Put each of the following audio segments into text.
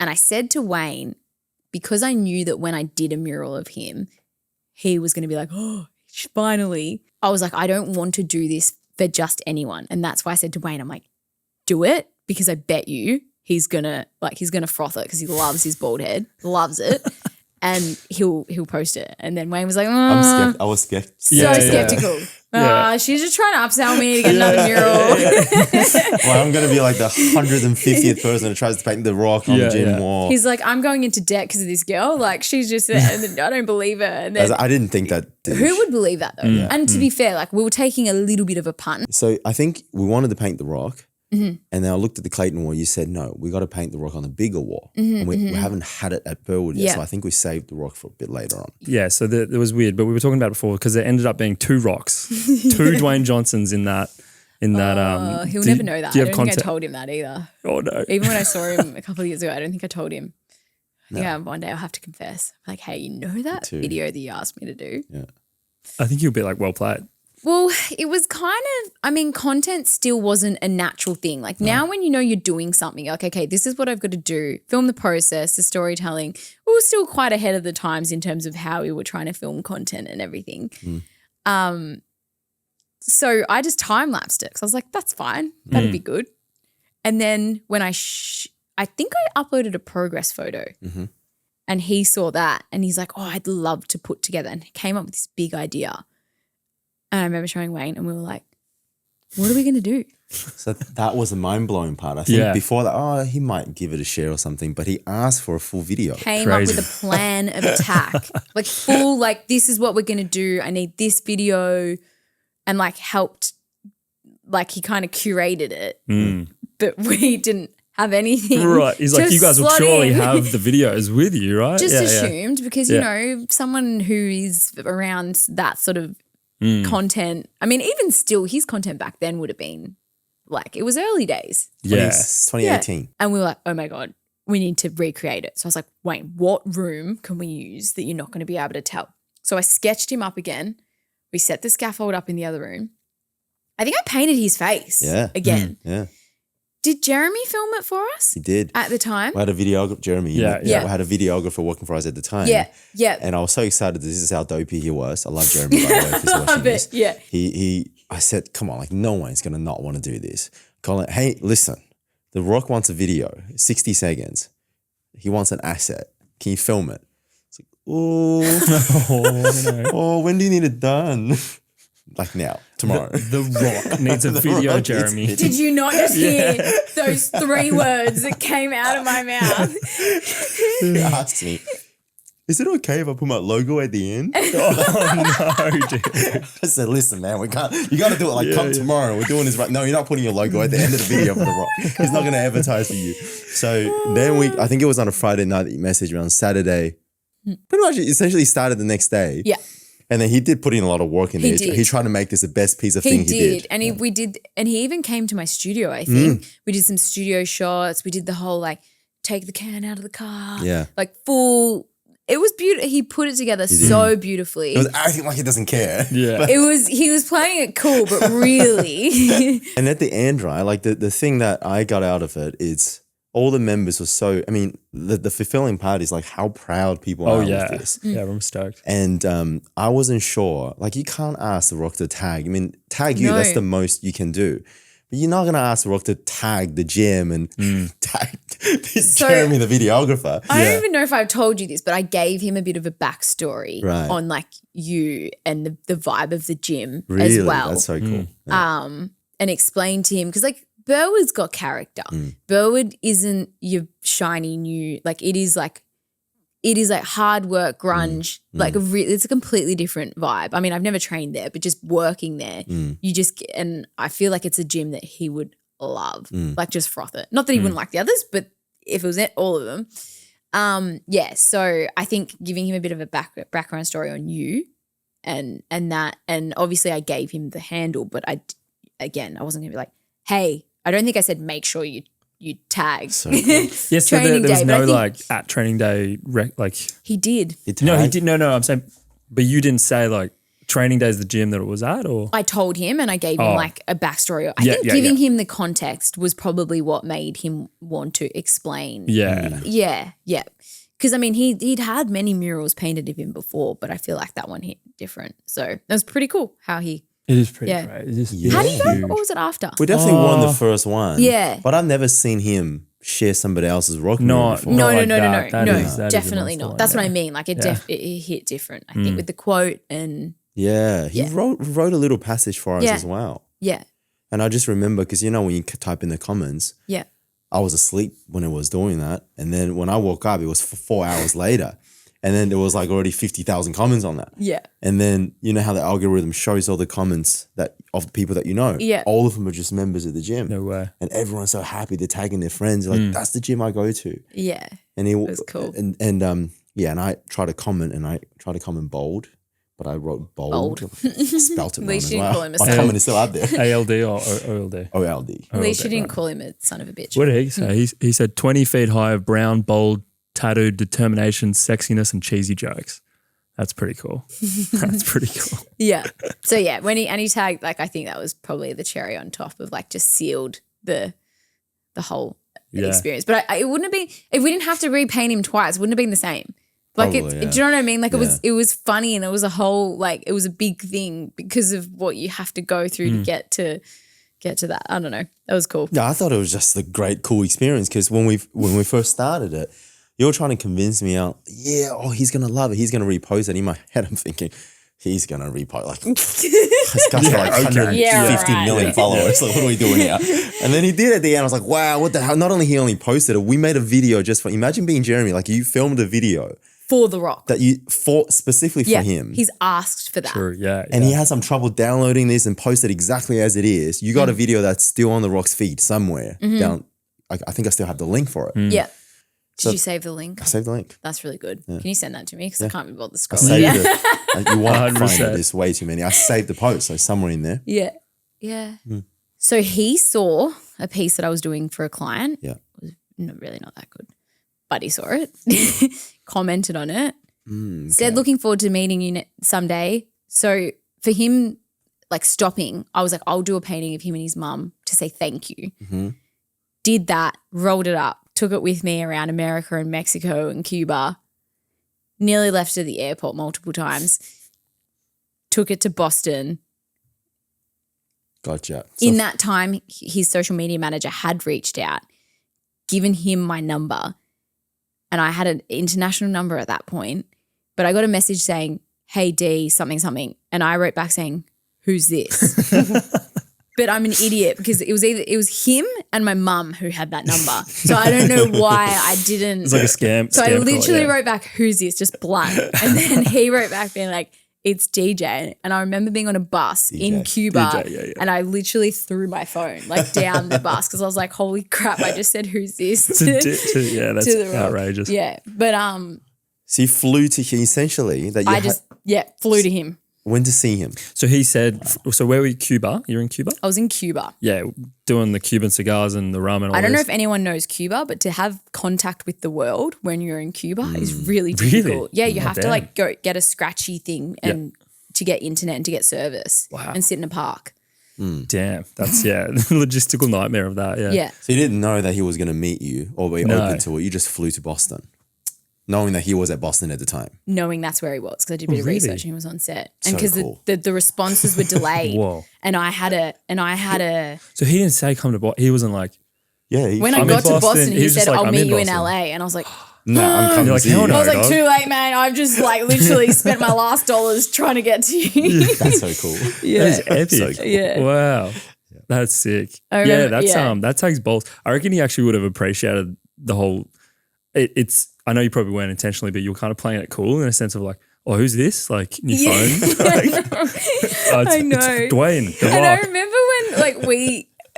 And I said to Wayne, because I knew that when I did a mural of him, he was going to be like, oh, finally. I was like, I don't want to do this for just anyone. And that's why I said to Wayne, I'm like, do it, because I bet you he's going to froth it because he loves his bald head, loves it. And he'll post it. And then Wayne was like, I was skeptical. Skeptical. She's just trying to upsell me to get another mural. Well, I'm going to be like the 150th person that tries to paint the rock on the gym wall. He's like, I'm going into debt because of this girl. Like, she's just there. And I don't believe her. And then, I didn't think that. Who would believe that though? Yeah. And to be fair, like, we were taking a little bit of a punt. So I think we wanted to paint the rock. And then I looked at the Clayton wall. You said, no, we got to paint the rock on the bigger wall. And we haven't had it at Burwood yet. So I think we saved the rock for a bit later on. Yeah, so it was weird. But we were talking about it before because there ended up being 2 rocks, 2 Dwayne Johnsons in that. He'll never know that. I don't think I told him that either. Oh, no. Even when I saw him a couple of years ago, I don't think I told him. Yeah, one day I'll have to confess. I'm like, hey, you know that video that you asked me to do? Yeah. I think you'll be like, well played. Well, it was content still wasn't a natural thing. Like now when you know you're doing something, you're like, okay, this is what I've got to do. Film the process, the storytelling. We were still quite ahead of the times in terms of how we were trying to film content and everything. So I just time-lapsed it because I was like, that's fine. That'd be good. And then when I think I uploaded a progress photo and he saw that and he's like, oh, I'd love to put together, and he came up with this big idea. And I remember showing Wayne and we were like, what are we going to do? So that was the mind-blowing part. I think before that, he might give it a share or something, but he asked for a full video. Came up with a plan of attack. Like full, like this is what we're going to do. I need this video, and like helped, like he kind of curated it. But we didn't have anything. Right. He's like, you guys will surely have the videos with you, right? Just assumed because, you know, someone who is around that sort of content. I mean, even still, his content back then would have been like, it was early days. Yes, 2018. Yeah. And we were like, oh my God, we need to recreate it. So I was like, Wayne, what room can we use that you're not going to be able to tell? So I sketched him up again. We set the scaffold up in the other room. I think I painted his face again. Yeah. Did Jeremy film it for us? He did. At the time? We had a videographer, Jeremy. We had a videographer working for us at the time. Yeah. And I was so excited that this is how dopey he was. I love Jeremy, by the way, if he's watching this. Yeah. I said, come on, like no one's going to not want to do this. Colin, hey, listen, The Rock wants a video, 60 seconds. He wants an asset. Can you film it? It's like, oh, when do you need it done? Like now, tomorrow. The Rock needs a video, Jeremy. Did you not just hear those 3 words that came out of my mouth? He asked me, is it okay if I put my logo at the end? Oh, no, dude. I said, listen, man, you got to do it like come tomorrow. We're doing this right. No, you're not putting your logo at the end of the video for The Rock. He's not going to advertise for you. So then I think it was on a Friday night that you messaged me on Saturday. Pretty much essentially started the next day. Yeah. And then he did put in a lot of work in there. He tried to make this the best piece of thing he did. And he even came to my studio, I think. We did some studio shots. We did the whole like take the can out of the car. Yeah. Like full. It was beautiful. He put it together so beautifully. He was acting like he doesn't care. Yeah. He was playing it cool, but really. And at the end, right, like the thing that I got out of it is all the members were so, I mean, the fulfilling part is like how proud people are with this. Yeah, I'm stoked. And I wasn't sure, like you can't ask The Rock to tag. I mean, tag you, that's the most you can do. But you're not going to ask The Rock to tag the gym and tag Jeremy, the videographer. I don't even know if I've told you this, but I gave him a bit of a backstory on like you and the vibe of the gym as well. That's so cool. Yeah. And explained to him, because like Burwood's got character. Burwood isn't your shiny new, like it is like hard work, grunge, like it's a completely different vibe. I mean, I've never trained there, but just working there, and I feel like it's a gym that he would love, like just froth it. Not that he wouldn't like the others, but if it was all of them. So I think giving him a bit of a background story on you and that, and obviously I gave him the handle, but I wasn't going to be like, hey, I don't think I said make sure you tag. So cool. Yes, so there was no like at training day like he did. No, he did. No, I'm saying, but you didn't say like training days, the gym that it was at, or? I told him and I gave him like a backstory. I think giving him the context was probably what made him want to explain. Yeah. Yeah. Yeah. Because, I mean, he'd had many murals painted of him before, but I feel like that one hit different. So that was pretty cool how he. It is pretty great. It is How do you go? Or was it after? We definitely won the first one. Yeah. But I've never seen him share somebody else's rock mural before. No, That is definitely not. one, That's what I mean. Like it hit different, I think, with the quote and. Yeah. He wrote a little passage for us as well. Yeah. And I just remember, because you know when you type in the comments, I was asleep when it was doing that. And then when I woke up, it was 4 hours later. And then there was like already 50,000 comments on that. Yeah. And then you know how the algorithm shows all the comments of the people that you know. Yeah. All of them are just members of the gym. No way. And everyone's so happy. They're tagging their friends. Like, that's the gym I go to. Yeah. And it was cool. And I tried to comment bold. But I wrote bold. I spelt it wrong as well. My comment is still out there. ALD or OLD? OLD. At least you didn't call him a son of a bitch. What did he say? He said 20 feet high of brown, bold, tattooed determination, sexiness, and cheesy jokes. That's pretty cool. That's pretty cool. Yeah. So yeah, when he tagged, like, I think that was probably the cherry on top of like just sealed the whole experience. But it wouldn't have been, if we didn't have to repaint him twice, it wouldn't have been the same. Like do you know what I mean? Like it was funny and it was a whole, like, it was a big thing because of what you have to go through to get to that. I don't know. That was cool. Yeah, I thought it was just a great, cool experience because when we first started it, you were trying to convince me out, he's going to love it. He's going to repost it. In my head, I'm thinking, he's going to repost. Like, this guy's got like 150 million followers. Like, what are we doing here? And then he did at the end. I was like, wow, what the hell? Not only he only posted it, we made a video just for, imagine being Jeremy. Like, you filmed a video. For The Rock. Specifically for him. He's asked for that. True, yeah. And he had some trouble downloading this and posted exactly as it is. You got a video that's still on The Rock's feed somewhere down. I think I still have the link for it. Yeah. Did you save the link? I saved the link. That's really good. Yeah. Can you send that to me? Because I can't be bothered I scrolling. saved it. Like, you won't find it. There's way too many. I saved the post, so somewhere in there. Yeah. Yeah. So he saw a piece that I was doing for a client. Yeah. It was really not that good. But he saw it, commented on it, said looking forward to meeting you someday. So for him, like, stopping, I was like, I'll do a painting of him and his mum to say thank you. Mm-hmm. Did that, rolled it up, took it with me around America and Mexico and Cuba, nearly left at the airport multiple times, took it to Boston. Gotcha. In that time, his social media manager had reached out, given him my number. And I had an international number at that point, but I got a message saying, hey, D, something, something. And I wrote back saying, who's this? But I'm an idiot because it was him and my mum who had that number. So I don't know why I didn't. It's like a scam. So I literally wrote back, who's this? Just blunt. And then he wrote back being like, it's DJ. And I remember being on a bus in Cuba and I literally threw my phone like down the bus because I was like, holy crap, I just said, who's this? That's outrageous. Yeah. But so you flew to him essentially. Flew to him. When to see him? So he said, so where were you? Cuba? You're in Cuba? I was in Cuba. Yeah, doing the Cuban cigars and the rum and all I don't know if anyone knows Cuba, but to have contact with the world when you're in Cuba is really difficult. Really? Yeah, you have to like go get a scratchy thing and to get internet and to get service and sit in a park. Damn, that's logistical nightmare of that. Yeah. So you didn't know that he was going to meet you or be open to it. You just flew to Boston, knowing that he was at Boston at the time. Knowing that's where he was because I did a bit of research and he was on set. And because cool. the responses were delayed. Whoa. And I had a. So he didn't say come to Boston. He wasn't like. Yeah. When I got to Boston, he said, I'll meet you in LA. And I was like, no, I'm coming to see you. I was like, too late, man. I've just like literally spent my last dollars trying to get to you. That's so cool. Yeah. That is epic. So cool. Yeah. Wow. That's sick. That takes balls. I reckon he actually would have appreciated the whole. I know you probably weren't intentionally, but you were kind of playing it cool in a sense of like, oh, who's this? Like, in your phone. I know. It's Dwayne. The And Rock. I remember when like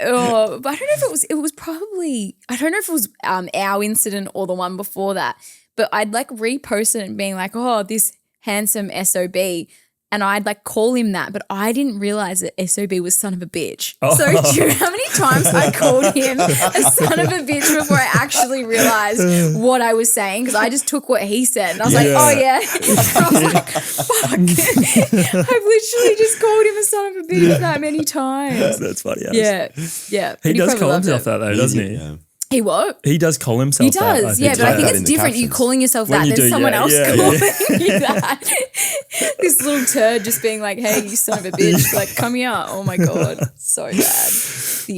but I don't know if it was probably, I don't know if it was our incident or the one before that, but I'd like reposted it and being like, oh, this handsome SOB and I'd like call him that, but I didn't realize that SOB was son of a bitch. So do you know how many times I called him a son of a bitch before I actually realized what I was saying? Because I just took what he said and I was like, oh yeah. And I was like, fuck. I've literally just called him a son of a bitch that many times. That's funny. Yeah. He does call himself that though, doesn't he? Yeah. He what? He does call himself He that. does, yeah, but I think it's different. You calling yourself When that you than do, someone else calling you that. This little turd just being like, hey, you son of a bitch, like, come here. Oh my God, so bad.